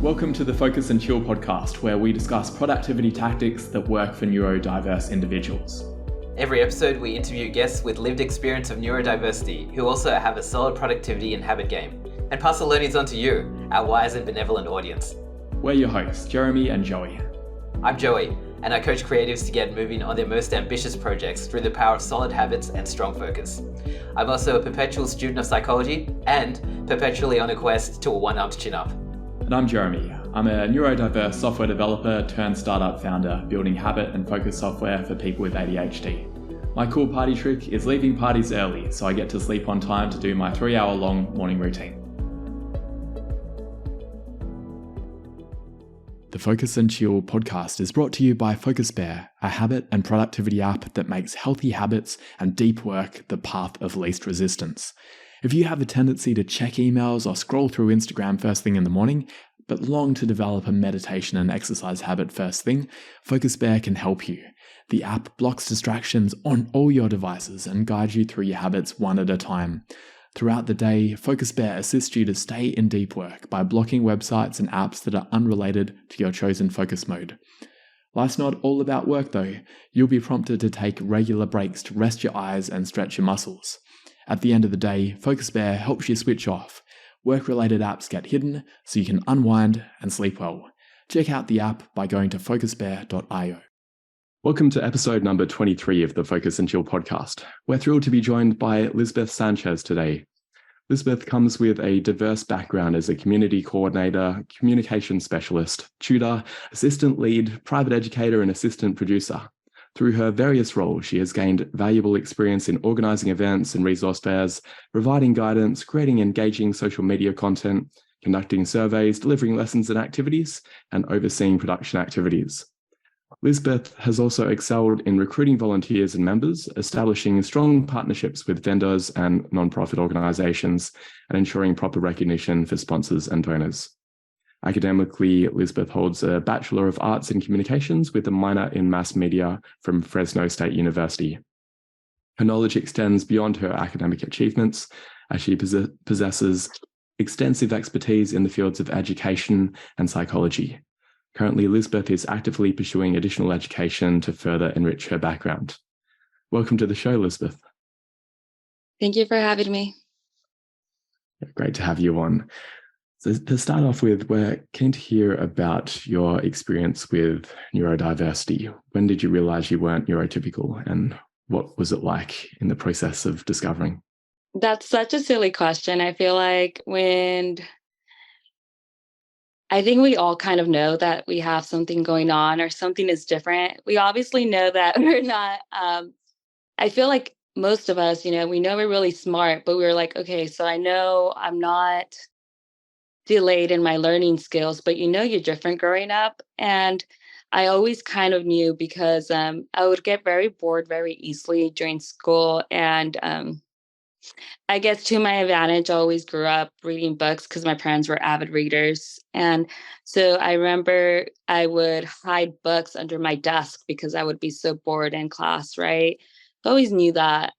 Welcome to the Focus and Chill podcast, where we discuss productivity tactics that work for neurodiverse individuals. Every episode, we interview guests with lived experience of neurodiversity who also have a solid productivity and habit game, and pass the learnings on to you, our wise and benevolent audience. We're your hosts, Jeremy and Joey. I'm Joey, and I coach creatives to get moving on their most ambitious projects through the power of solid habits and strong focus. I'm also a perpetual student of psychology and perpetually on a quest to a one-armed chin-up. And I'm Jeremy. I'm a neurodiverse software developer turned startup founder building habit and focus software for people with ADHD. My cool party trick is leaving parties early so I get to sleep on time to do my 3-hour-long morning routine. The Focus and Chill podcast is brought to you by FocusBear, a habit and productivity app that makes healthy habits and deep work the path of least resistance. If you have a tendency to check emails or scroll through Instagram first thing in the morning, but long to develop a meditation and exercise habit first thing, FocusBear can help you. The app blocks distractions on all your devices and guides you through your habits one at a time. Throughout the day, FocusBear assists you to stay in deep work by blocking websites and apps that are unrelated to your chosen focus mode. Life's not all about work though. You'll be prompted to take regular breaks to rest your eyes and stretch your muscles. At the end of the day, FocusBear helps you switch off. Work-related apps get hidden so you can unwind and sleep well. Check out the app by going to focusbear.io. Welcome to episode number 23 of the Focus and Chill podcast. We're thrilled to be joined by Lizbeth Sanchez today. Lizbeth comes with a diverse background as a community coordinator, communication specialist, tutor, assistant lead, private educator, and assistant producer. Through her various roles, she has gained valuable experience in organizing events and resource fairs, providing guidance, creating engaging social media content, conducting surveys, delivering lessons and activities, and overseeing production activities. Lizbeth has also excelled in recruiting volunteers and members, establishing strong partnerships with vendors and nonprofit organizations, and ensuring proper recognition for sponsors and donors. Academically, Lizbeth holds a Bachelor of Arts in Communications with a minor in Mass Media from Fresno State University. Her knowledge extends beyond her academic achievements, as she possesses extensive expertise in the fields of education and psychology. Currently, Lizbeth is actively pursuing additional education to further enrich her background. Welcome to the show, Lizbeth. Thank you for having me. Great to have you on. So to start off with, we're keen to hear about your experience with neurodiversity. When did you realize you weren't neurotypical, and what was it like in the process of discovering? That's such a silly question. I feel like I think we all kind of know that we have something going on or something is different. We obviously know that we're not, I feel like most of us, we know we're really smart, but we're like, okay, so I know I'm not delayed in my learning skills, but you're different growing up. And I always kind of knew because I would get very bored very easily during school. And I guess to my advantage, I always grew up reading books because my parents were avid readers. And so I remember I would hide books under my desk because I would be so bored in class, right? I always knew that.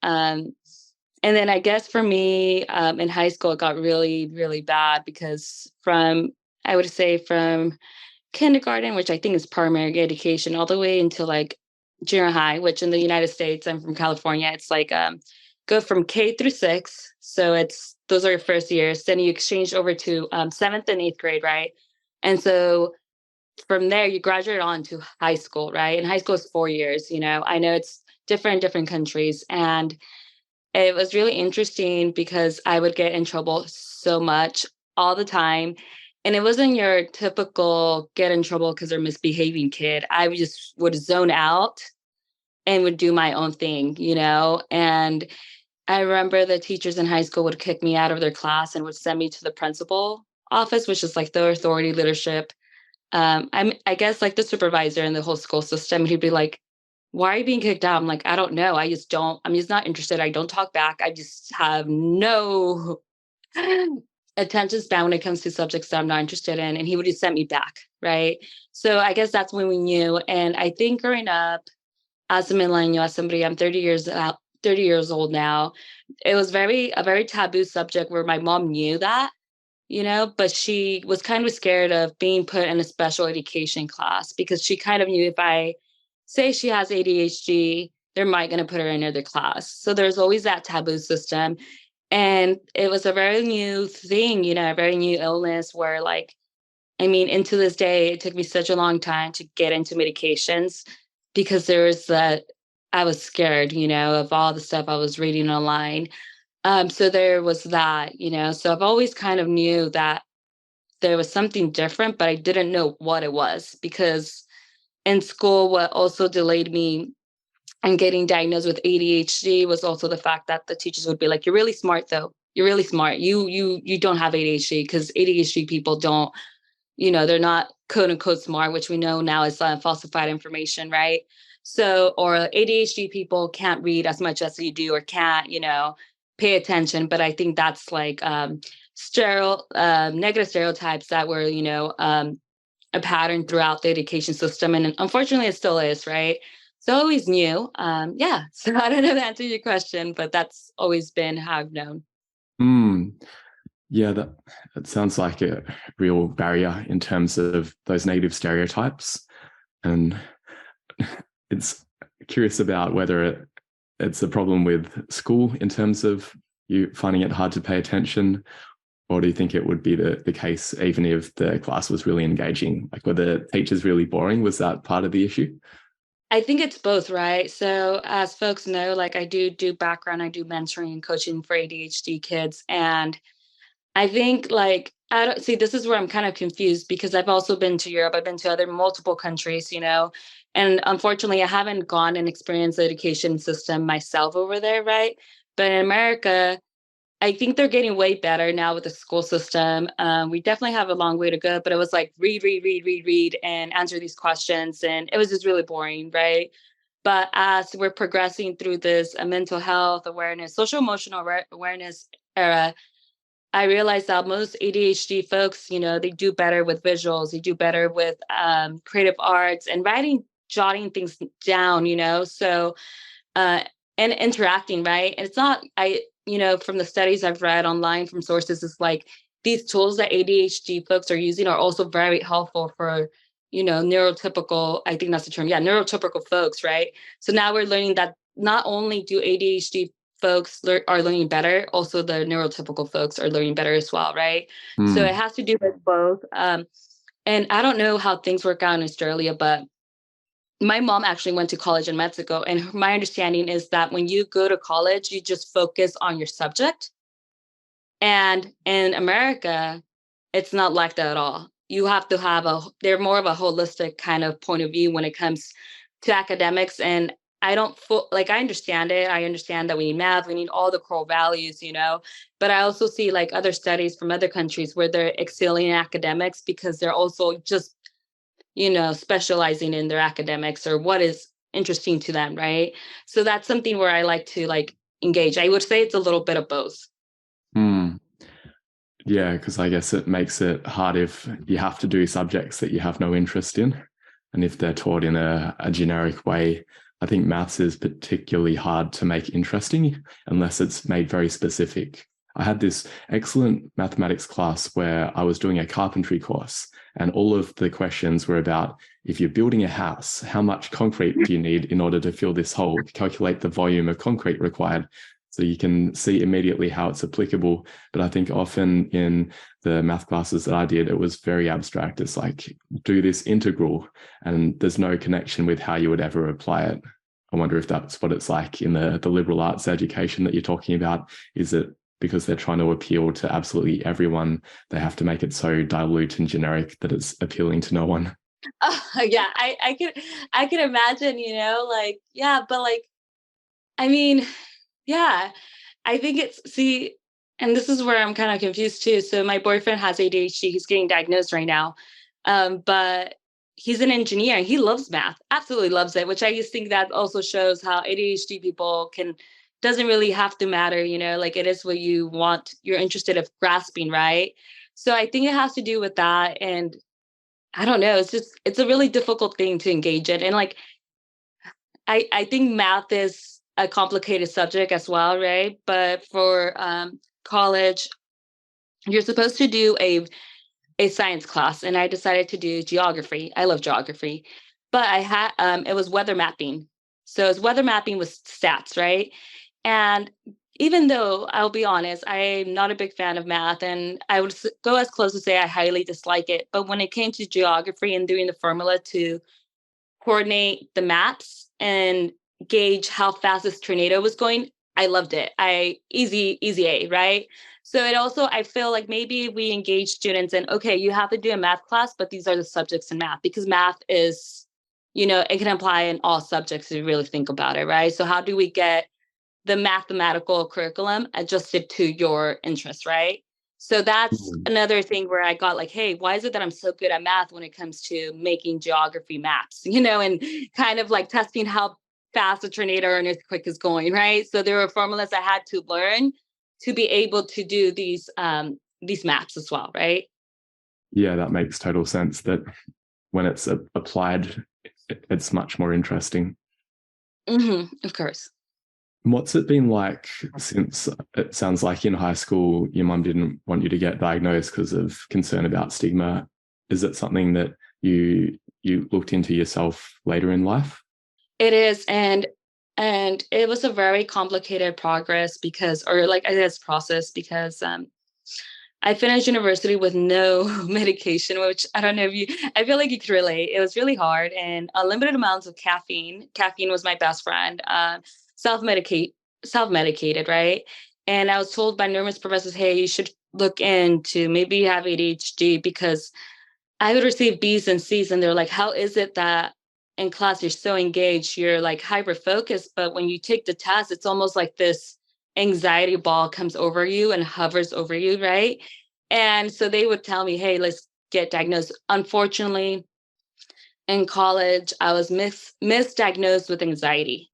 And then I guess for me in high school, it got really, really bad because from kindergarten, which I think is primary education, all the way until like junior high, which in the United States, I'm from California, it's like go from K through 6. So those are your first years. Then you exchange over to 7th and 8th grade, right? And so from there, you graduate on to high school, right? And high school is 4 years, I know it's different countries. And it was really interesting because I would get in trouble so much all the time. And it wasn't your typical get in trouble because they're misbehaving kid. I just would zone out and would do my own thing, And I remember the teachers in high school would kick me out of their class and would send me to the principal office, which is like the authority leadership. I guess like the supervisor in the whole school system. He'd be like, why are you being kicked out? I'm like, I don't know. I'm just not interested. I don't talk back. I just have no attention span when it comes to subjects that I'm not interested in. And he would just send me back. Right. So I guess that's when we knew. And I think growing up as a millennial, as somebody, I'm 30 years old now, it was a very taboo subject where my mom knew that, but she was kind of scared of being put in a special education class because she kind of knew if I say she has ADHD, they're might going to put her in another class. So there's always that taboo system. And it was a very new thing, a very new illness where and to this day, it took me such a long time to get into medications because I was scared, of all the stuff I was reading online. So there was that, so I've always kind of knew that there was something different, but I didn't know what it was because in school, what also delayed me and getting diagnosed with ADHD was also the fact that the teachers would be like, "You're really smart, though. You're really smart. You don't have ADHD because ADHD people don't, they're not quote unquote smart, which we know now is falsified information, right? So, or ADHD people can't read as much as you do, or can't, pay attention. But I think that's negative stereotypes that were, a pattern throughout the education system, and unfortunately, it still is, right? So I always knew. Yeah. So I don't know if that answers your question, but that's always been how I've known. Yeah, that sounds like a real barrier in terms of those negative stereotypes. And it's curious about whether it's a problem with school in terms of you finding it hard to pay attention, or do you think it would be the case even if the class was really engaging? Like, were the teachers really boring? Was that part of the issue? I think it's both, right? So as folks know, I do background, I do mentoring and coaching for ADHD kids. And I think I don't see, this is where I'm kind of confused because I've also been to Europe. I've been to other multiple countries, and unfortunately I haven't gone and experienced the education system myself over there, right? But in America, I think they're getting way better now with the school system. We definitely have a long way to go, but it was like read, read, read, read, read, and answer these questions. And it was just really boring, right? But as we're progressing through this mental health awareness, social emotional awareness era, I realized that most ADHD folks, they do better with visuals, they do better with creative arts and jotting things down, so and interacting, right? And it's not, from the studies I've read online from sources, it's like these tools that ADHD folks are using are also very helpful for, neurotypical, I think that's the term. Yeah, neurotypical folks, right? So now we're learning that not only do ADHD folks are learning better, also the neurotypical folks are learning better as well, right? So it has to do with both. And I don't know how things work out in Australia, but my mom actually went to college in Mexico. And my understanding is that when you go to college, you just focus on your subject. And in America, it's not like that at all. You have to have they're more of a holistic kind of point of view when it comes to academics. And I don't I understand it. I understand that we need math, we need all the core values, but I also see other studies from other countries where they're excelling in academics because they're also just specializing in their academics or what is interesting to them, right? So that's something where I like to engage. I would say it's a little bit of both. Yeah, because I guess it makes it hard if you have to do subjects that you have no interest in. And if they're taught in a generic way, I think maths is particularly hard to make interesting unless it's made very specific. I had this excellent mathematics class where I was doing a carpentry course, and all of the questions were about, if you're building a house, how much concrete do you need in order to fill this hole? Calculate the volume of concrete required. So you can see immediately how it's applicable. But I think often in the math classes that I did, it was very abstract. It's like, do this integral, and there's no connection with how you would ever apply it. I wonder if that's what it's like in the liberal arts education that you're talking about. Is it because they're trying to appeal to absolutely everyone, they have to make it so dilute and generic that it's appealing to no one? Oh, yeah, I can imagine, yeah, but I mean, yeah, I think and this is where I'm kind of confused too. So my boyfriend has ADHD. He's getting diagnosed right now. But he's an engineer and he loves math, absolutely loves it, which I just think that also shows how ADHD people doesn't really have to matter, it is what you want, you're interested in grasping, right? So I think it has to do with that. And I don't know, it's a really difficult thing to engage in. And I think math is a complicated subject as well, right? But for college, you're supposed to do a science class, and I decided to do geography. I love geography, but I had it was weather mapping. So it's weather mapping with stats, right? And even though I'll be honest, I'm not a big fan of math, and I would go as close to say I highly dislike it. But when it came to geography and doing the formula to coordinate the maps and gauge how fast this tornado was going, I loved it. Easy A, right? So it also, I feel like maybe we engage students in, okay, you have to do a math class, but these are the subjects in math, because math is, it can apply in all subjects if you really think about it, right? So how do we get the mathematical curriculum adjusted to your interests, right? So that's another thing where I got like, hey, why is it that I'm so good at math when it comes to making geography maps, and kind of like testing how fast a tornado or an earthquake is going, right? So there were formulas I had to learn to be able to do these maps as well, right? Yeah, that makes total sense, that when it's applied, it's much more interesting. Of course. What's it been like since it sounds like in high school, your mum didn't want you to get diagnosed because of concern about stigma? Is it something that you looked into yourself later in life? It is, and it was a very complicated process because I finished university with no medication, which I don't know if I feel like you could relate. It was really hard, and unlimited amounts of caffeine. Caffeine was my best friend. Self-medicated, right? And I was told by numerous professors, hey, you should look into maybe you have ADHD, because I would receive B's and C's, and they're like, how is it that in class you're so engaged, you're like hyper focused, but when you take the test, it's almost like this anxiety ball comes over you and hovers over you, right? And so they would tell me, hey, let's get diagnosed. Unfortunately, in college, I was misdiagnosed with anxiety.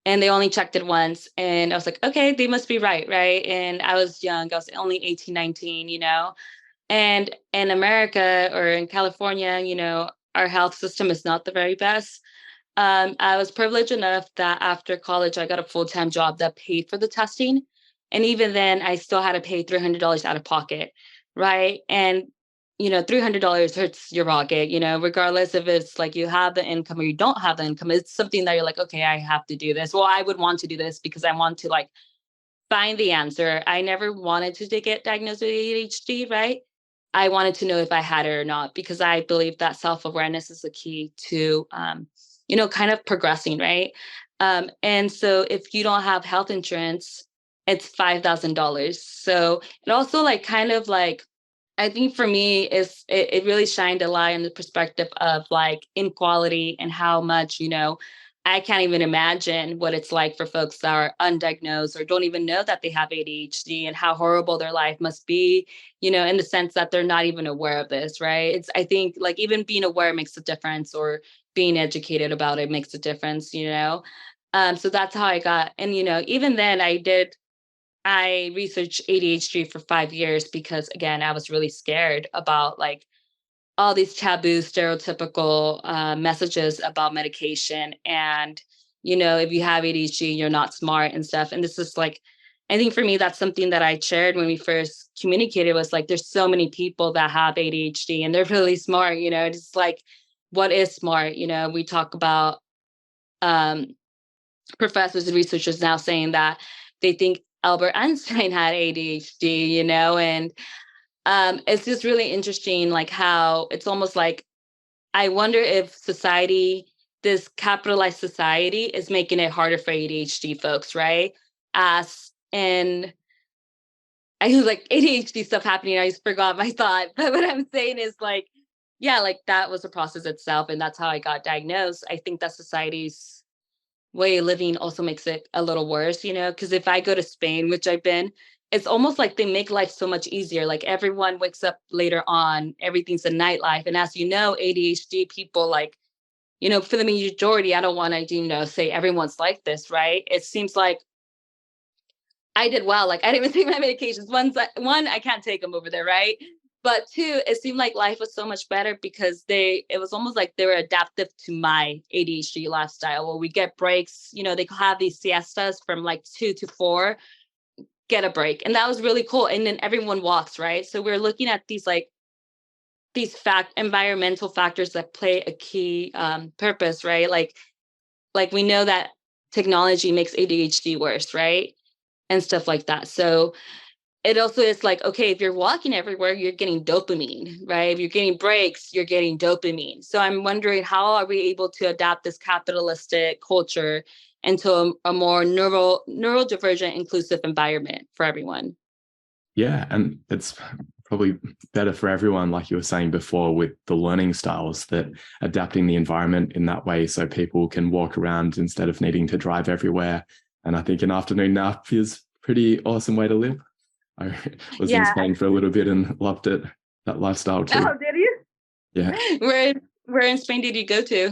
And they only checked it once. And I was like, okay, they must be right, right? And I was young. I was only 18, 19, And in America or in California, our health system is not the very best. I was privileged enough that after college, I got a full-time job that paid for the testing. And even then, I still had to pay $300 out of pocket, right? And, $300 hurts your pocket, regardless if it's like you have the income or you don't have the income. It's something that you're like, okay, I have to do this. Well, I would want to do this because I want to like find the answer. I never wanted to get diagnosed with ADHD, right? I wanted to know if I had it or not, because I believe that self-awareness is the key to, kind of progressing, right? And so if you don't have health insurance, it's $5,000. So it also like kind of like, I think for me it really shined a light on the perspective of like inequality and how much, I can't even imagine what it's like for folks that are undiagnosed or don't even know that they have ADHD, and how horrible their life must be, in the sense that they're not even aware of this, right? I think like even being aware makes a difference, or being educated about it makes a difference. So that's how I got, and, even then I researched ADHD for 5 years because, again, I was really scared about like all these taboo, stereotypical messages about medication. And, if you have ADHD, you're not smart and stuff. And this is like, I think for me, that's something that I shared when we first communicated, was like, there's so many people that have ADHD and they're really smart, it's like, what is smart? We talk about um, professors and researchers now saying that they think Albert Einstein had ADHD, and it's just really interesting, like how it's almost like, I wonder if society, this capitalized society, is making it harder for ADHD folks, right? As in, I was like ADHD stuff happening, I just forgot my thought. But what I'm saying is like, yeah, like that was a process itself, and that's how I got diagnosed. I think that society's way of living also makes it a little worse, because if I go to Spain, which I've been, it's almost like they make life so much easier. Like everyone wakes up later on, everything's a nightlife. And as you know, ADHD people, like, for the majority, I don't want to, say everyone's like this, right? It seems like I did well. Like I didn't even take my medications. One, I can't take them over there, right? But two, it seemed like life was so much better because it was almost like they were adaptive to my ADHD lifestyle, where we get breaks, they have these siestas from like 2 to 4. get a break. And that was really cool. And then everyone walks, right? So we're looking at these environmental factors that play a key purpose, right? Like we know that technology makes ADHD worse, right? And stuff like that. So it also is like, okay, if you're walking everywhere, you're getting dopamine, right? If you're getting breaks, you're getting dopamine. So I'm wondering, how are we able to adapt this capitalistic culture into a more neurodivergent, inclusive environment for everyone? Yeah, and it's probably better for everyone, like you were saying before, with the learning styles, that adapting the environment in that way so people can walk around instead of needing to drive everywhere. And I think an afternoon nap is a pretty awesome way to live. I was in Yeah. Spain for a little bit and loved it, that lifestyle too. Oh, did you? Yeah. Where in Spain did you go to?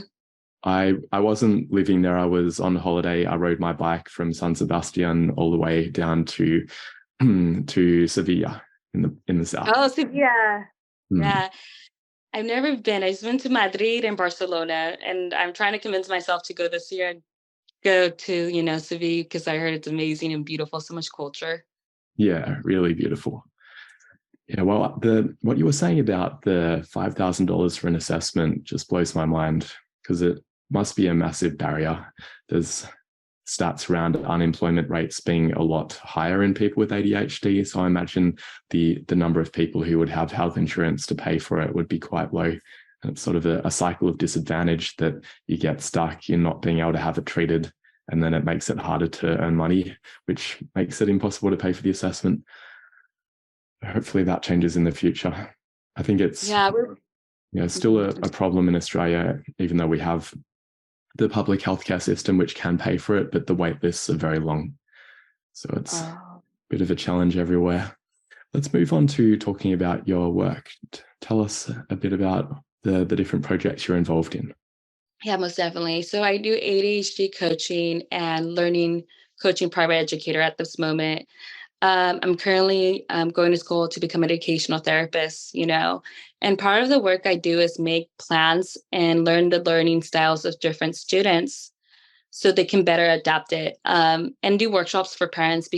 I wasn't living there. I was on holiday. I rode my bike from San Sebastian all the way down to Sevilla in the south. Oh, Sevilla. Mm. Yeah. I've never been. I just went to Madrid and Barcelona, and I'm trying to convince myself to go this year and go to, Sevilla, because I heard it's amazing and beautiful, so much culture. Yeah, really beautiful. Yeah, well, what you were saying about the $5,000 for an assessment just blows my mind, because it must be a massive barrier. There's stats around unemployment rates being a lot higher in people with ADHD. So I imagine the number of people who would have health insurance to pay for it would be quite low. And it's sort of a cycle of disadvantage that you get stuck in not being able to have it treated. And then it makes it harder to earn money, which makes it impossible to pay for the assessment. Hopefully that changes in the future. I think it's still a problem in Australia, even though we have the public healthcare system, which can pay for it, but the wait lists are very long. So it's a bit of a challenge everywhere. Let's move on to talking about your work. Tell us a bit about the different projects you're involved in. Yeah, most definitely. So I do ADHD coaching and learning coaching private educator at this moment. I'm currently going to school to become an educational therapist, and part of the work I do is make plans and learn the learning styles of different students so they can better adapt it, and do workshops for parents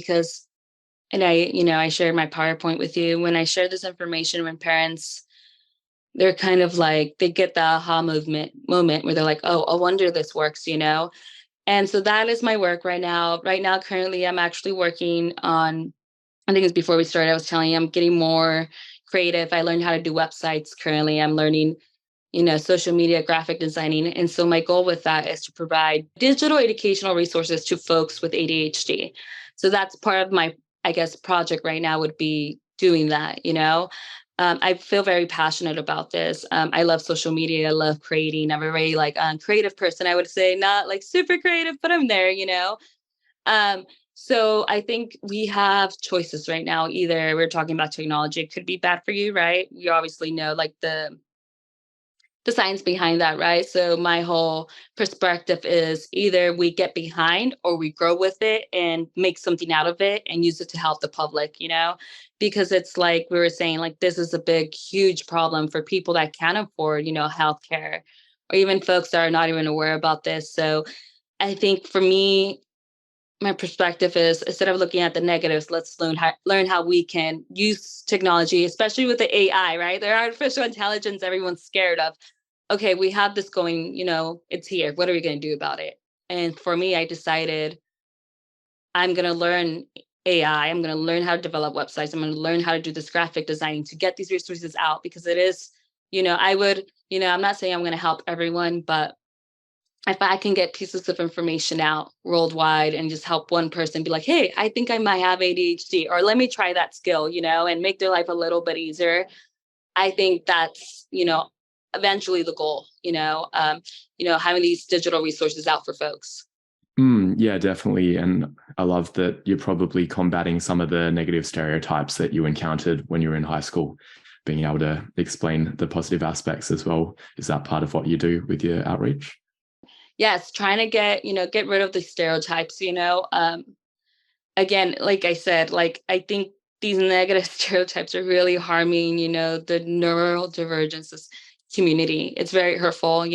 and I shared my PowerPoint with you. When I share this information when parents, they're kind of like, they get the aha moment where they're like, oh, I wonder this works, And so that is my work right now. Right now, currently, I'm actually working on, I think it's before we started, I was telling you, I'm getting more creative. I learned how to do websites currently. I'm learning, social media, graphic designing. And so my goal with that is to provide digital educational resources to folks with ADHD. So that's part of my, I guess, project right now would be doing that, I feel very passionate about this. I love social media. I love creating. I'm a very creative person. I would say not like super creative, but I'm there, So I think we have choices right now. Either we're talking about technology, it could be bad for you, right? We obviously know like the science behind that, right? So my whole perspective is either we get behind or we grow with it and make something out of it and use it to help the public, because it's like we were saying, like this is a big, huge problem for people that can't afford, healthcare, or even folks that are not even aware about this. So I think for me, my perspective is, instead of looking at the negatives, let's learn how we can use technology, especially with the AI, right? The artificial intelligence everyone's scared of. Okay, we have this going, it's here. What are we going to do about it? And for me, I decided I'm going to learn AI. I'm going to learn how to develop websites. I'm going to learn how to do this graphic designing to get these resources out, because it is, I would, I'm not saying I'm going to help everyone, but if I can get pieces of information out worldwide and just help one person be like, hey, I think I might have ADHD, or let me try that skill, and make their life a little bit easier. I think that's, eventually the goal, having these digital resources out for folks. Yeah, definitely. And I love that you're probably combating some of the negative stereotypes that you encountered when you were in high school, being able to explain the positive aspects as well. Is that part of what you do with your outreach? Yes, trying to get rid of the stereotypes, again, like I said, I think these negative stereotypes are really harming, the neurodivergence community. It's very hurtful,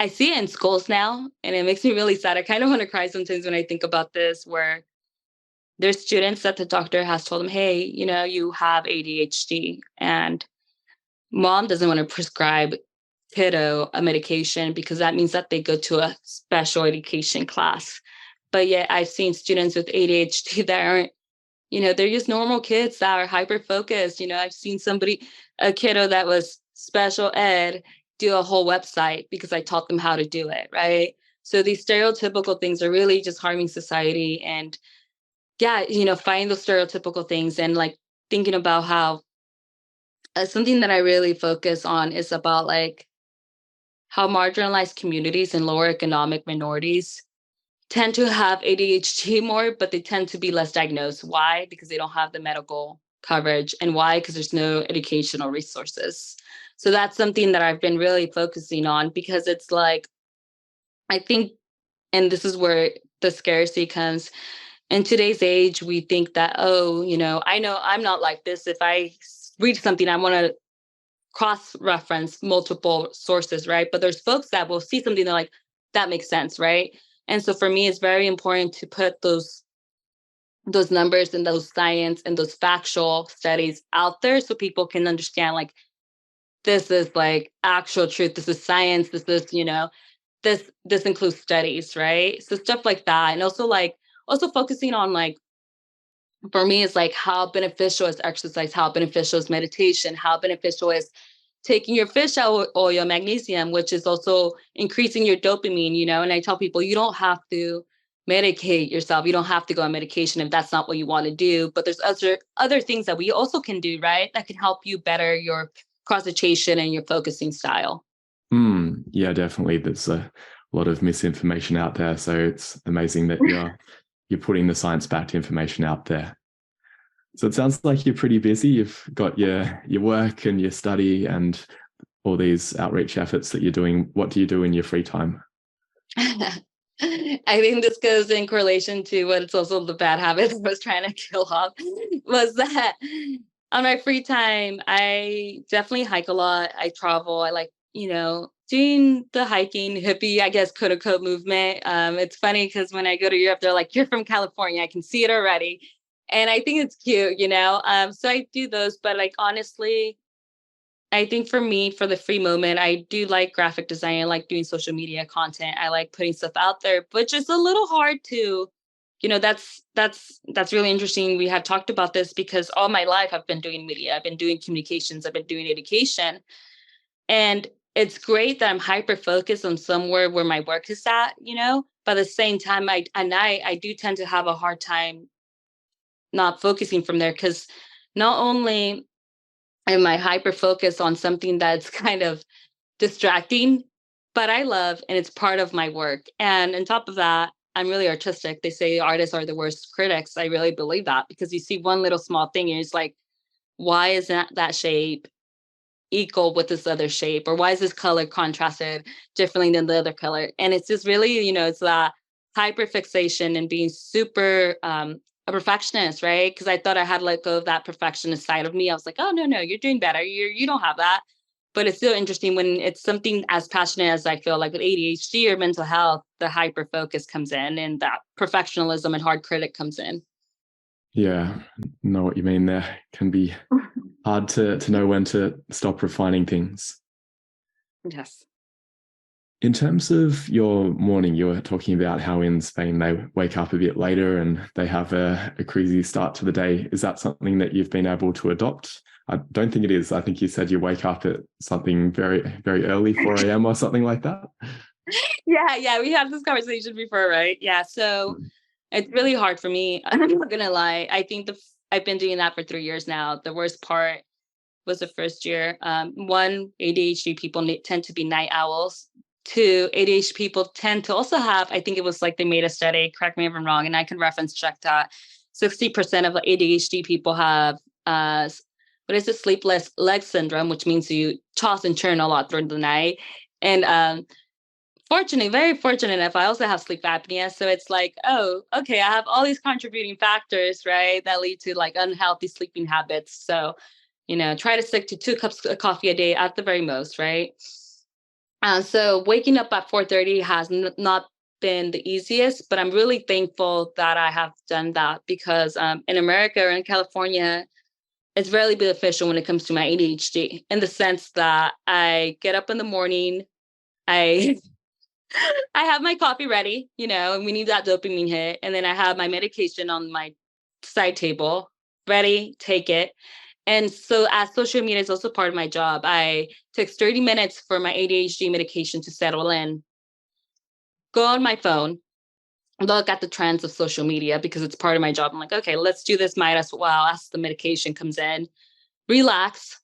I see it in schools now, and it makes me really sad. I kind of want to cry sometimes when I think about this, where there's students that the doctor has told them, hey, you have ADHD, and mom doesn't want to prescribe kiddo a medication because that means that they go to a special education class. But yet I've seen students with ADHD that aren't, they're just normal kids that are hyper focused. I've seen a kiddo that was special ed, do a whole website because I taught them how to do it. Right. So these stereotypical things are really just harming society. And yeah, finding those stereotypical things and like thinking about how something that I really focus on is about like how marginalized communities and lower economic minorities tend to have ADHD more, but they tend to be less diagnosed. Why? Because they don't have the medical coverage. And why? Because there's no educational resources. So that's something that I've been really focusing on, because it's like, I think, and this is where the scarcity comes. In today's age, we think that, I know I'm not like this. If I read something, I want to cross-reference multiple sources, right? But there's folks that will see something, they're like, that makes sense, right? And so for me, it's very important to put those numbers and those science and those factual studies out there so people can understand, like, this is like actual truth. This is science. This is, this includes studies, right? So stuff like that. And also focusing on, like, for me, it's like how beneficial is exercise, how beneficial is meditation, how beneficial is taking your fish oil, magnesium, which is also increasing your dopamine, and I tell people you don't have to medicate yourself. You don't have to go on medication if that's not what you want to do. But there's other things that we also can do, right? That can help you better your concentration and your focusing style. Yeah, definitely. There's a lot of misinformation out there. So it's amazing that you're putting the science-backed information out there. So it sounds like you're pretty busy. You've got your work and your study and all these outreach efforts that you're doing. What do you do in your free time? I think this goes in correlation to what it's also the bad habits I was trying to kill off, was that on my free time, I definitely hike a lot. I travel. I like, doing the hiking hippie, I guess, quote unquote movement. It's funny because when I go to Europe, they're like, you're from California. I can see it already. And I think it's cute, so I do those. But like, honestly, I think for me, for the free moment, I do like graphic design. I like doing social media content. I like putting stuff out there, but just a little hard to, that's really interesting. We have talked about this because all my life I've been doing media. I've been doing communications. I've been doing education. And it's great that I'm hyper focused on somewhere where my work is at, but at the same time, I do tend to have a hard time not focusing from there, because not only am I hyper focused on something that's kind of distracting, but I love, and it's part of my work. And on top of that, I'm really artistic. They say artists are the worst critics. I really believe that, because you see one little small thing and it's like, why isn't that shape equal with this other shape? Or why is this color contrasted differently than the other color? And it's just really, it's that hyper fixation and being super a perfectionist, right? Because I thought I had to let go of that perfectionist side of me. I was like, oh, no, you're doing better. You don't have that. But it's still interesting when it's something as passionate as I feel like with ADHD or mental health, the hyper focus comes in and that perfectionism and hard critic comes in. Yeah, know what you mean there. It can be hard to know when to stop refining things. Yes. In terms of your morning, you were talking about how in Spain they wake up a bit later and they have a crazy start to the day. Is that something that you've been able to adopt? I don't think it is. I think you said you wake up at something very, very early, 4 a.m. or something like that. Yeah. We had this conversation before, right? Yeah. So it's really hard for me. I'm not going to lie. I think I've been doing that for 3 years now. The worst part was the first year. One, ADHD people tend to be night owls. Two, ADHD people tend to also have, I think it was like they made a study, correct me if I'm wrong, and I can reference check that, 60% of ADHD people have, what is it, sleepless leg syndrome, which means you toss and turn a lot during the night. And very fortunate enough, I also have sleep apnea. So it's like, oh, okay, I have all these contributing factors, right, that lead to like unhealthy sleeping habits. So, try to stick to 2 cups of coffee a day at the very most, right? So waking up at 4:30 has not been the easiest, but I'm really thankful that I have done that because in America or in California, it's really beneficial when it comes to my ADHD in the sense that I get up in the morning, I I have my coffee ready, and we need that dopamine hit. And then I have my medication on my side table, ready, take it. And so as social media is also part of my job, I takes 30 minutes for my ADHD medication to settle in. Go on my phone, look at the trends of social media because it's part of my job. I'm like, okay, let's do this. Might as well as the medication comes in. Relax.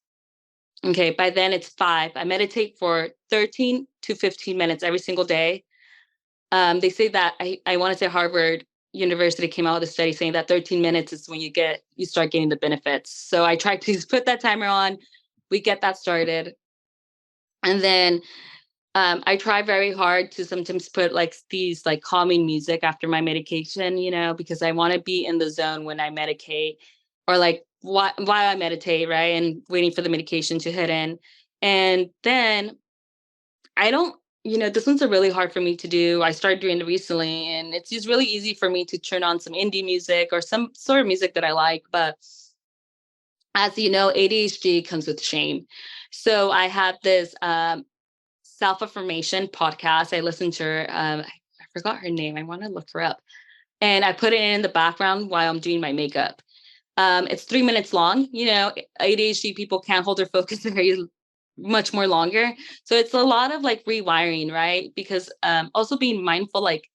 Okay, by then it's 5. I meditate for 13 to 15 minutes every single day. They say that I want to say Harvard University came out with a study saying that 13 minutes is when you start getting the benefits. So I try to put that timer on. We get that started. And then I try very hard to sometimes put like these like calming music after my medication, because I want to be in the zone when I medicate or like while I meditate, right? And waiting for the medication to hit in. And then I don't, this one's really hard for me to do. I started doing it recently and it's just really easy for me to turn on some indie music or some sort of music that I like. But as you know, ADHD comes with shame. So I have this self-affirmation podcast. I listen to her. I forgot her name. I want to look her up. And I put it in the background while I'm doing my makeup. It's 3 minutes long. ADHD people can't hold their focus very much more longer. So it's a lot of like rewiring, right? Because also being mindful, like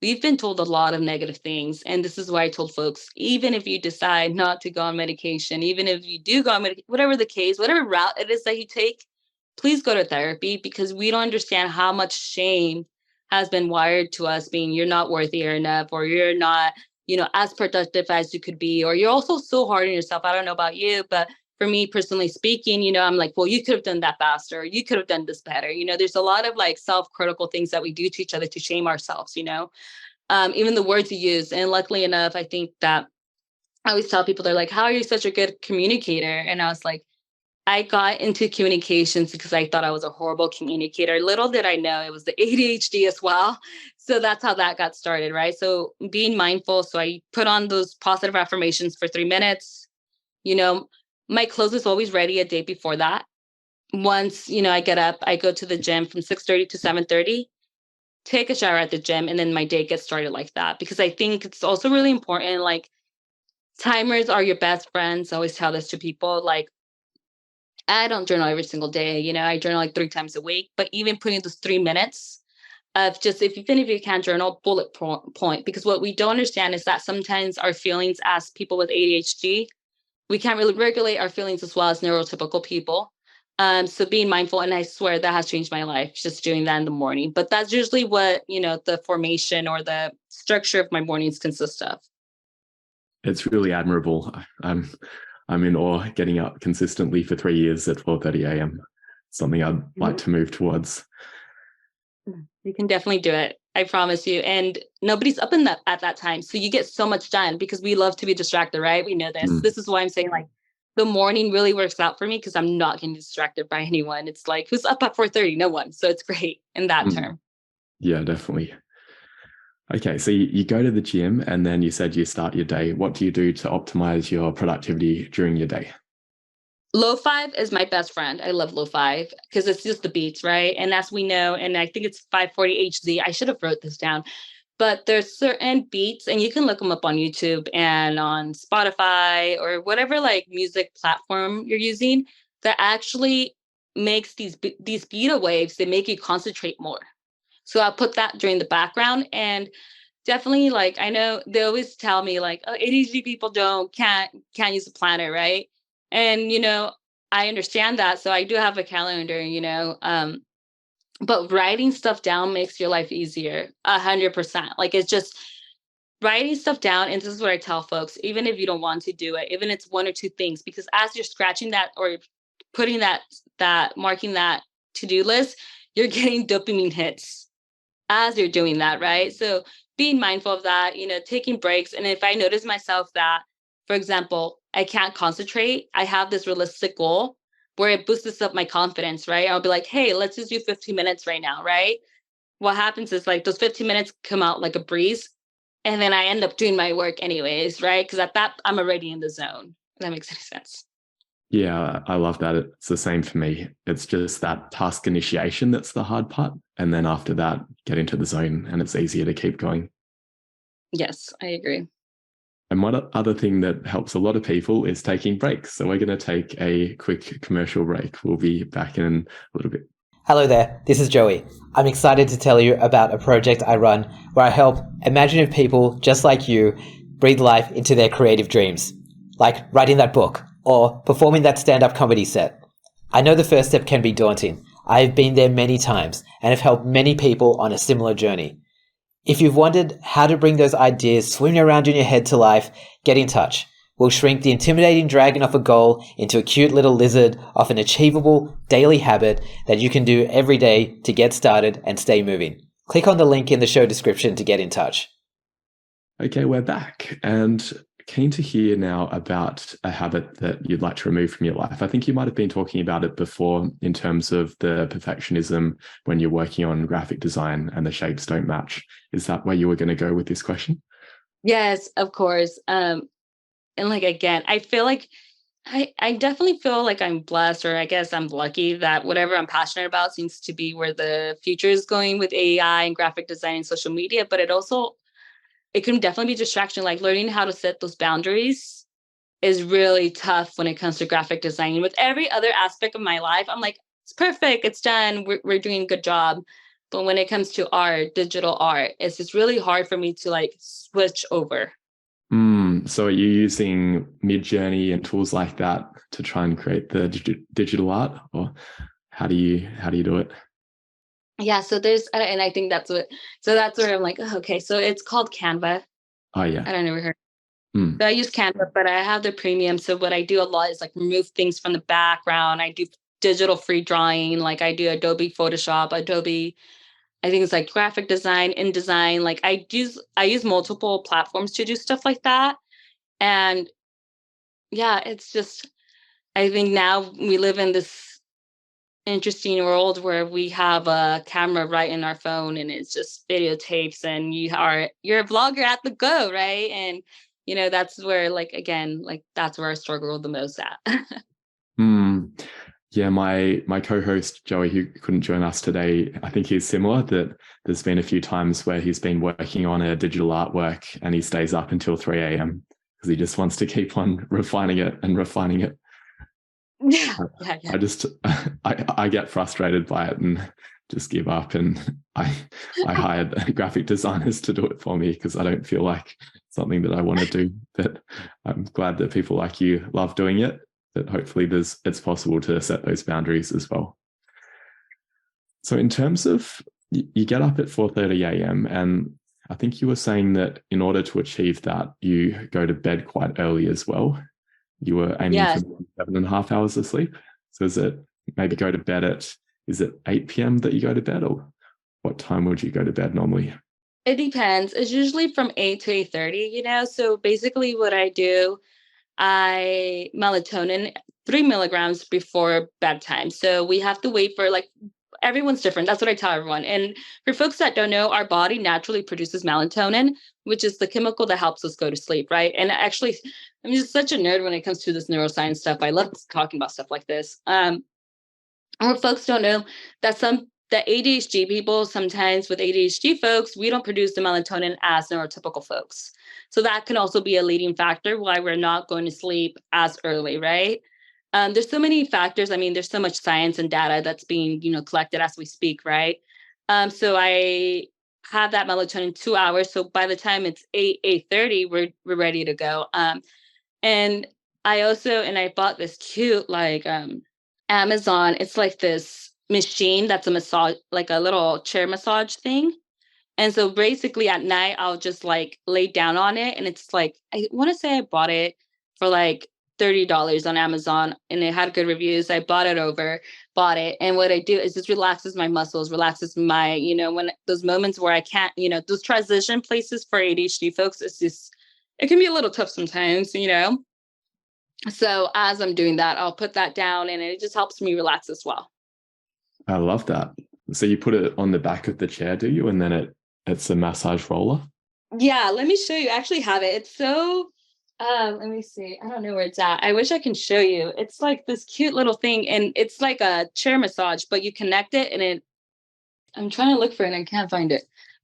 we've been told a lot of negative things. And this is why I told folks, even if you decide not to go on medication, even if you do go on medication, whatever the case, whatever route it is that you take, please go to therapy because we don't understand how much shame has been wired to us being you're not worthy enough or you're not, as productive as you could be, or you're also so hard on yourself. I don't know about you, but for me personally speaking, I'm like, well, you could have done that faster. You could have done this better. There's a lot of like self-critical things that we do to each other to shame ourselves, even the words you use. And luckily enough, I think that I always tell people, they're like, how are you such a good communicator? And I was like, I got into communications because I thought I was a horrible communicator. Little did I know it was the ADHD as well. So that's how that got started, right? So being mindful. So I put on those positive affirmations for 3 minutes. My clothes is always ready a day before that. Once, I get up, I go to the gym from 6:30 to 7:30, take a shower at the gym, and then my day gets started like that. Because I think it's also really important, like timers are your best friends. I always tell this to people, like, I don't journal every single day. I journal like 3 times a week, but even putting those 3 minutes of just, even if you can't journal, bullet point, because what we don't understand is that sometimes our feelings as people with ADHD, we can't really regulate our feelings as well as neurotypical people. So being mindful, and I swear that has changed my life, just doing that in the morning. But that's usually what, the formation or the structure of my mornings consist of. It's really admirable. I'm in awe getting up consistently for 3 years at 4:30 a.m. Something I'd like to move towards. You can definitely do it. I promise you. And nobody's up in that at that time. So you get so much done because we love to be distracted, right? We know this. This is why I'm saying like the morning really works out for me because I'm not getting distracted by anyone. It's like, who's up at 4:30? No one. So it's great in that term. Yeah, definitely. Okay, so you go to the gym and then you said you start your day. What do you do to optimize your productivity during your day? Lo-fi is my best friend. I love lo-fi because it's just the beats, right? And as we know, and I think it's 540 HZ. I should have wrote this down, but there's certain beats, and you can look them up on YouTube and on Spotify or whatever like music platform you're using that actually makes these beta waves. They make you concentrate more. So I'll put that during the background, and definitely like I know they always tell me like, oh, ADHD people can't use a planner, right? And I understand that. So I do have a calendar, but writing stuff down makes your life easier 100%. Like it's just writing stuff down. And this is what I tell folks, even if you don't want to do it, even if it's 1 or 2 things, because as you're scratching that or putting that marking that to-do list, you're getting dopamine hits as you're doing that, right? So being mindful of that, taking breaks. And if I notice myself that, for example, I can't concentrate, I have this realistic goal where it boosts up my confidence, right? I'll be like, hey, let's just do 15 minutes right now, right? what happens is like those 15 minutes come out like a breeze. And then I end up doing my work anyways, right? Because at that, I'm already in the zone. If that makes any sense. Yeah, I love that. It's the same for me. It's just that task initiation that's the hard part. And then after that, get into the zone and it's easier to keep going. Yes, I agree. And one other thing that helps a lot of people is taking breaks. So we're going to take a quick commercial break. We'll be back in a little bit. Hello there, this is Joey. I'm excited to tell you about a project I run where I help imaginative people just like you breathe life into their creative dreams, like writing that book or performing that stand-up comedy set. I know the first step can be daunting. I've been there many times and have helped many people on a similar journey. If you've wondered how to bring those ideas swimming around in your head to life, get in touch. We'll shrink the intimidating dragon of a goal into a cute little lizard of an achievable daily habit that you can do every day to get started and stay moving. Click on the link in the show description to get in touch. Okay, we're back and keen to hear now about a habit that you'd like to remove from your life. I think you might have been talking about it before in terms of the perfectionism when you're working on graphic design and the shapes don't match. Is that where you were going to go with this question? Yes, of course. And like, again, I feel like I definitely feel like I'm blessed, or I guess I'm lucky that whatever I'm passionate about seems to be where the future is going with AI and graphic design and social media. But it can definitely be distraction. Like learning how to set those boundaries is really tough when it comes to graphic design. With every other aspect of my life, I'm like, it's perfect, it's done, we're doing a good job. But when it comes to art, digital art, it's just really hard for me to like switch over. So are you using Midjourney and tools like that to try and create the digital art, or how do you do it? Yeah, so and I think that's where I'm like, oh, okay, so it's called Canva. Oh yeah. I don't ever heard. Mm. So I use Canva, but I have the premium. So what I do a lot is like remove things from the background. I do digital free drawing, like I do Adobe Photoshop, Adobe. I think it's like graphic design, InDesign. Like I use multiple platforms to do stuff like that. And yeah, it's just I think now we live in this interesting world where we have a camera right in our phone and it's just videotapes and you're a vlogger at the go, right? And that's where like again, like that's where I struggle the most at. Yeah, my co-host Joey, who couldn't join us today, I think he's similar, that there's been a few times where he's been working on a digital artwork and he stays up until 3 a.m. because he just wants to keep on refining it and refining it. Yeah. I get frustrated by it and just give up, and I hired graphic designers to do it for me because I don't feel like something that I want to do. But I'm glad that people like you love doing it, that hopefully it's possible to set those boundaries as well. So in terms of, you get up at 4:30 a.m. and I think you were saying that in order to achieve that, you go to bed quite early as well. You were aiming for 7.5 hours of sleep. So is it maybe go to bed is it 8 p.m. that you go to bed, or what time would you go to bed normally? It depends. It's usually from 8 to 8:30, So basically what I do, I melatonin 3 milligrams before bedtime. So we have to wait for like everyone's different. That's what I tell everyone. And for folks that don't know, our body naturally produces melatonin, which is the chemical that helps us go to sleep, right? And actually, I'm just such a nerd when it comes to this neuroscience stuff. I love talking about stuff like this. Or folks don't know that the ADHD people, sometimes with ADHD folks, we don't produce the melatonin as neurotypical folks. So that can also be a leading factor why we're not going to sleep as early, right? There's so many factors. I mean, there's so much science and data that's being, collected as we speak, right? So I have that melatonin 2 hours. So by the time it's 8:30, we're ready to go. And I bought this cute Amazon. It's like this machine that's a massage, like a little chair massage thing. And so basically at night, I'll just like lay down on it. And it's like, I want to say I bought it for like $30 on Amazon and it had good reviews. I bought it. And what I do is just relaxes my muscles, relaxes my, when those moments where I can't, those transition places for ADHD folks, it can be a little tough sometimes, So as I'm doing that, I'll put that down and it just helps me relax as well. I love that. So you put it on the back of the chair, do you? And then it's a massage roller? Yeah, let me show you. I actually have it. It's so let me see. I don't know where it's at. I wish I can show you. It's like this cute little thing, and it's like a chair massage, but you connect it and I'm trying to look for it and I can't find it.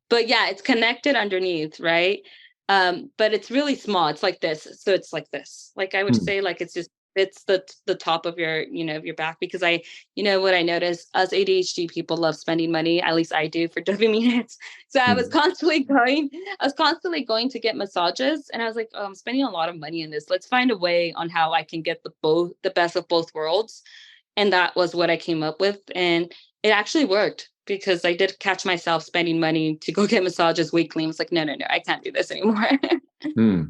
But yeah, it's connected underneath, right? But it's really small. It's like this. So it's like this. Like I would Hmm. say like it's the top of your, of your back, because what I noticed, us ADHD people love spending money. At least I do, for dopamine. So Hmm. I was constantly going to get massages, and I was like, oh, I'm spending a lot of money in this. Let's find a way on how I can get the best of both worlds. And that was what I came up with. And it actually worked, because I did catch myself spending money to go get massages weekly. I was like, no, no, no, I can't do this anymore. Hmm.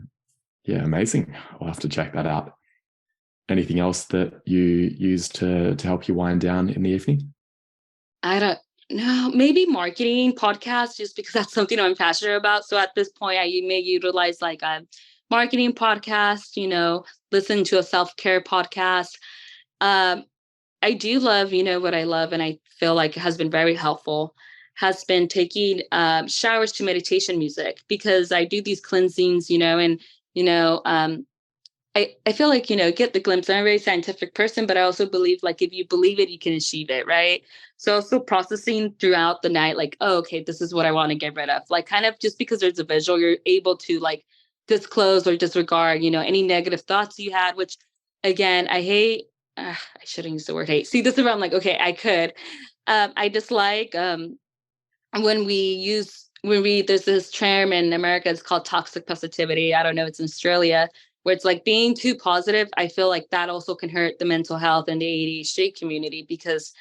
Yeah, amazing. I'll have to check that out. Anything else that you use to help you wind down in the evening? I don't know, maybe marketing podcasts, just because that's something I'm passionate about. So at this point, I may utilize like a marketing podcast, listen to a self-care podcast. Um, I do love, what I love, and I feel like has been very helpful, has been taking showers to meditation music, because I do these cleansings, and, you know, um, I feel like, get the glimpse. I'm a very scientific person, but I also believe like if you believe it, you can achieve it, right? So also processing throughout the night, like, oh, okay, this is what I want to get rid of. Like kind of just because there's a visual, you're able to like disclose or disregard, any negative thoughts you had, which again, I hate. I shouldn't use the word hate. See, this is where I'm like, okay, I could. I dislike there's this term in America, it's called toxic positivity. I don't know, it's in Australia, where it's like being too positive. I feel like that also can hurt the mental health and the ADHD community, because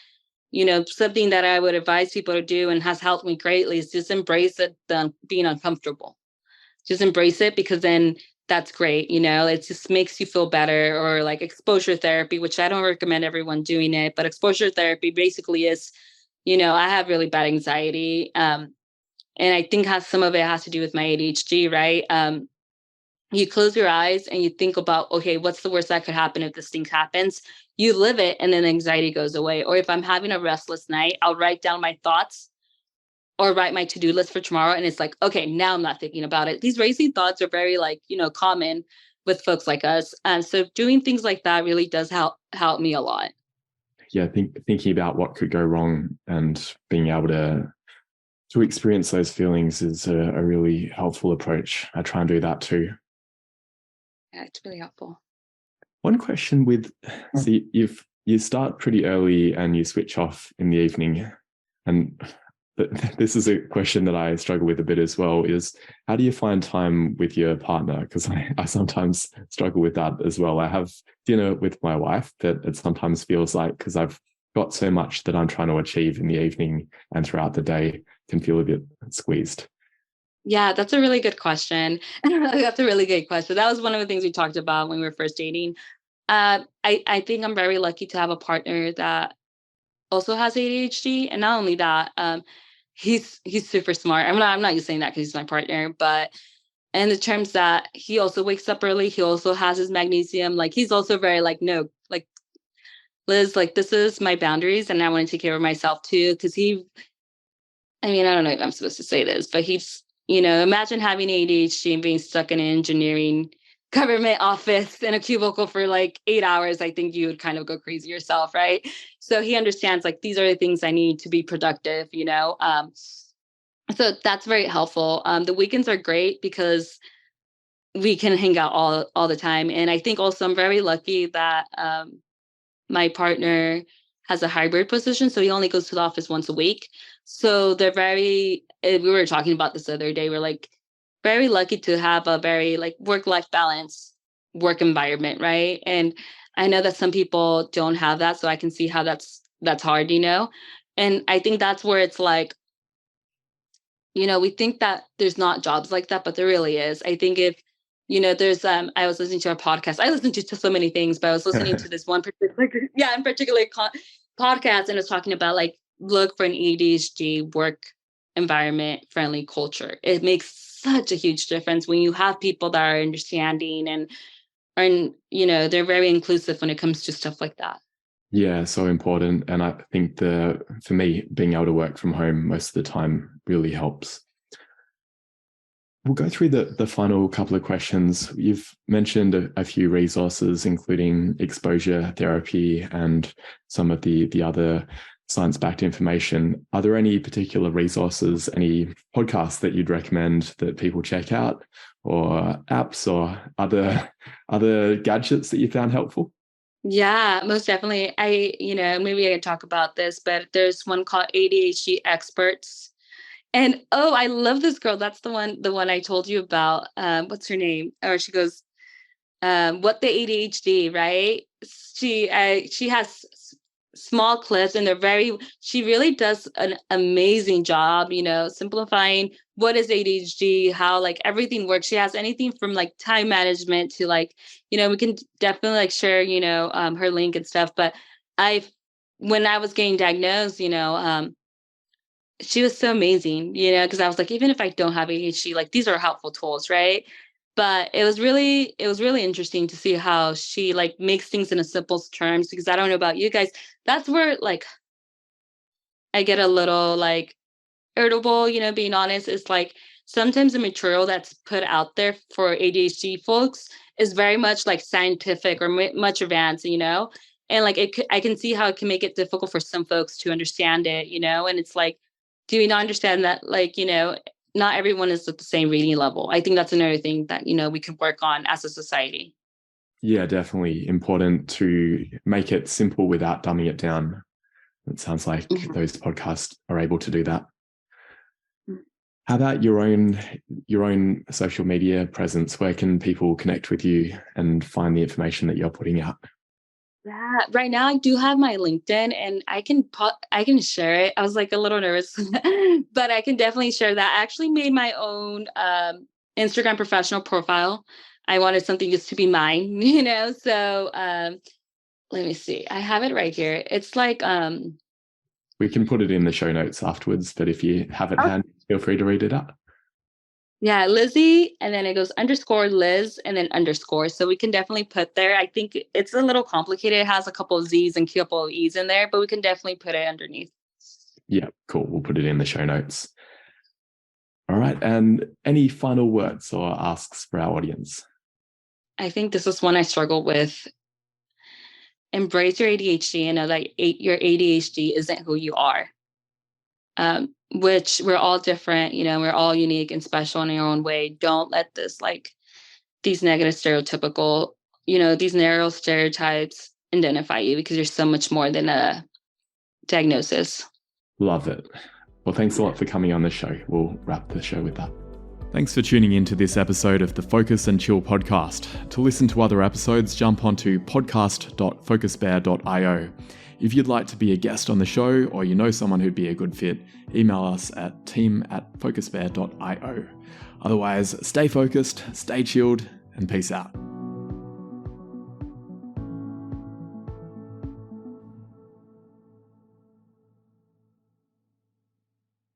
something that I would advise people to do and has helped me greatly is just embrace it, being uncomfortable. Just embrace it, because then that's great. It just makes you feel better. Or like exposure therapy, which I don't recommend everyone doing it, but exposure therapy basically is, I have really bad anxiety. And I think some of it has to do with my ADHD, right? You close your eyes and you think about, okay, what's the worst that could happen if this thing happens? You live it, and then anxiety goes away. Or if I'm having a restless night, I'll write down my thoughts or write my to-do list for tomorrow. And it's like, okay, now I'm not thinking about it. These racing thoughts are very like, common with folks like us. And so doing things like that really does help me a lot. Yeah, thinking about what could go wrong and being able to experience those feelings is a really helpful approach. I try and do that too. Yeah, it's really helpful. One question so you start pretty early and you switch off in the evening, and this is a question that I struggle with a bit as well, is how do you find time with your partner? Because I sometimes struggle with that as well. I have dinner with my wife, but it sometimes feels like, because I've got so much that I'm trying to achieve in the evening and throughout the day, can feel a bit squeezed. Yeah, that's a really good question. That's a really good question. That was one of the things we talked about when we were first dating. I think I'm very lucky to have a partner that also has ADHD, and not only that, he's super smart. I'm not just saying that because he's my partner, but in the terms that he also wakes up early, he also has his magnesium. Like he's also very like, no, like Liz, like this is my boundaries, and I want to take care of myself too. Because I don't know if I'm supposed to say this, but he's, imagine having ADHD and being stuck in an engineering government office in a cubicle for like 8 hours. I think you would kind of go crazy yourself, right? So he understands like these are the things I need to be productive, so that's very helpful. The weekends are great because we can hang out all the time. And I think also I'm very lucky that my partner has a hybrid position, so he only goes to the office once a week. So we were talking about this the other day. We're like very lucky to have a very like work-life balance work environment, right? And I know that some people don't have that, so I can see how that's hard, And I think that's where it's like, we think that there's not jobs like that, but there really is. I think if there's I was listening to a podcast. I listened to so many things, but I was listening to this one particular podcast, and it was talking about like look for an ADHD work environment friendly culture. It makes such a huge difference when you have people that are understanding and they're very inclusive when it comes to stuff like that. Yeah, so important. And I think for me, being able to work from home most of the time really helps. We'll go through the final couple of questions. You've mentioned a few resources, including exposure therapy and some of the other science-backed information. Are there any particular resources, any podcasts that you'd recommend that people check out, or apps or other gadgets that you found helpful? Yeah, most definitely. Maybe I can talk about this, but there's one called ADHD Experts. And oh, I love this girl. That's the one I told you about. What's her name? Or she goes, what the ADHD, right? She has small clips, and she really does an amazing job, simplifying what is ADHD, how like everything works. She has anything from like time management to like, we can definitely like share, her link and stuff. But when I was getting diagnosed, she was so amazing, because I was like, even if I don't have ADHD, like these are helpful tools, right? But it was really interesting to see how she like makes things in a simple terms, because I don't know about you guys. That's where like I get a little like irritable, being honest. Is like sometimes the material that's put out there for ADHD folks is very much like scientific or much advanced, and like I can see how it can make it difficult for some folks to understand it, and it's like, do we not understand that, like, not everyone is at the same reading level? I think that's another thing that, we can work on as a society. Yeah, definitely important to make it simple without dumbing it down. It sounds like Mhm. those podcasts are able to do that. How about your own social media presence? Where can people connect with you and find the information that you're putting out? Yeah, right now I do have my LinkedIn, and I can share it. I was like a little nervous, but I can definitely share that. I actually made my own Instagram professional profile. I wanted something just to be mine, So let me see. I have it right here. It's like We can put it in the show notes afterwards, but if you have it handy, feel free to read it out. yeah, Lizzie, and then it goes underscore Liz and then underscore. So we can definitely put there. I think it's a little complicated. It has a couple of Z's and a couple of E's in there, but we can definitely put it underneath. Yeah, cool. We'll put it in the show notes. All right. And any final words or asks for our audience? I think this is one I struggle with. Embrace your ADHD and know that your ADHD isn't who you are. Which we're all different, we're all unique and special in our own way. Don't let this like these negative stereotypical, these narrow stereotypes identify you, because you're so much more than a diagnosis. Love it. Well, thanks a lot for coming on the show. We'll wrap the show with that. Thanks for tuning in to this episode of the Focus and Chill podcast. To listen to other episodes, jump onto podcast.focusbear.io. If you'd like to be a guest on the show, or you know someone who'd be a good fit, email us at team@focusbear.io. Otherwise, stay focused, stay chilled, and peace out.